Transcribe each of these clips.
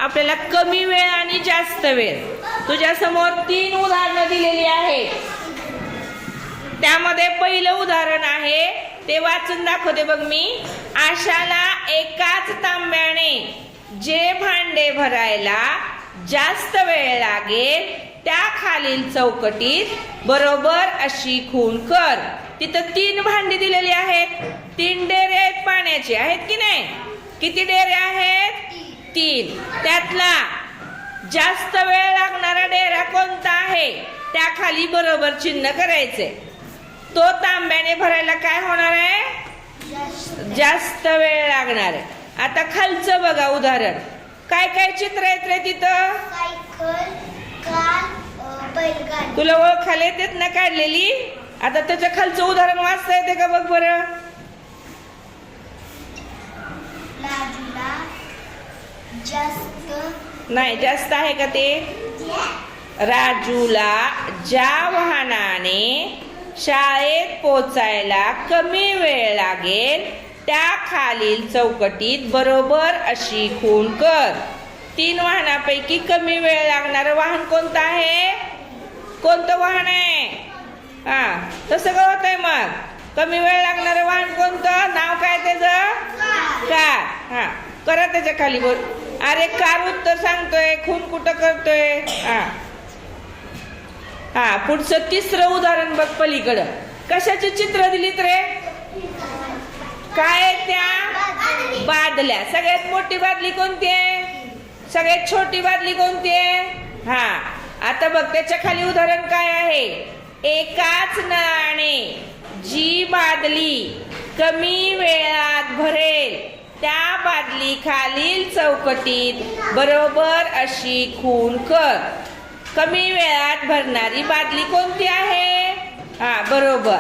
आपल्याला कमी वेळ आणि जास्त वेळ. तुझ्या समोर 3 उदाहरणं दिलेली आहेत. त्यामध्ये पहिलं उदाहरण आहे ते वाचून दाखवते बघ मी. आशाला एकाच तांब्याने जे भांडे भरायला जास्त वेळ लागेल त्या खालील चौकटीत बरोबर अशी खूण कर. तिथं 3 भांडी दिलेली आहेत. 3 डेरे आहेत पाण्याचे, आहेत की नाही? किती डेरे आहेत? 3. त्यातला जास्त वेळ लागणारा डेरा कोणता आहे त्या खाली बरोबर चिन्ह करायचे. तो तांब्याने भरायला काय होणार आहे? जास्त वेळ लागणार आहे. आता खालचं बघा उदाहरण. काय काय चित्र आहेत रे तिथं? तुला ओळखायला येतात ना काढलेली? आता त्याच्या खालचं उदाहरण वाचता येते का बघ बरं. नाही, जास्त आहे का ते? राजूला ज्या वाहनाने शाळेत पोचायला कमी वेळ लागेल त्या खालील चौकटीत बरोबर अशी खूण कर. 3 वाहनापैकी कमी वेळ लागणारं वाहन कोणतं आहे? कोणतं वाहन आहे? तसं का होत आहे मग? कमी वेळ लागणारं वाहन कोणतं? नाव काय त्याचं? कार. करा त्याच्या खाली बोल. अरे कार उत्तर सांगतोय, खून कुठं करतोय? पुढचं तिसरं उदाहरण बघ पलीकडं. कशाची चित्र दिलीत रे? काय त्या? बादल्या. सगळ्यात मोठी बादली कोणती आहे? सगळ्यात छोटी बादली कोणती आहे? आता बघ त्याच्या खाली उदाहरण काय आहे? एकाच नळाने जी बादली कमी वेळात भरेल त्या बादली खालील चौकटीत बरोबर अशी खूण कर. कमी वेळात भरणारी बादली कोणती आहे? बरोबर.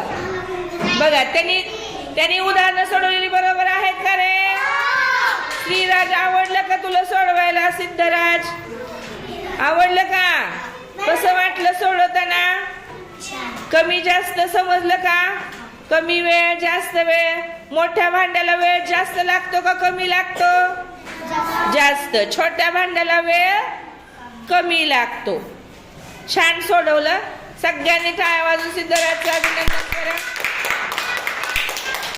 बघा त्यांनी उदाहरणं सोडवलेली बरोबर आहेत का रे? श्रीराज, आवडलं का तुला सोडवायला? सिद्धराज, आवडलं का? कसं वाटलं सोडवताना? कमी जास्त समजलं का? कमी वेळ जास्त वेळ. मोठ्या भांड्याला वेळ जास्त लागतो का कमी लागतो? जास्त. छोट्या भांड्याला वेळ कमी लागतो. छान सोडवलं. सगळ्यांनी टाळ्या वाजवून सिद्धराजचं अभिनंदन करा.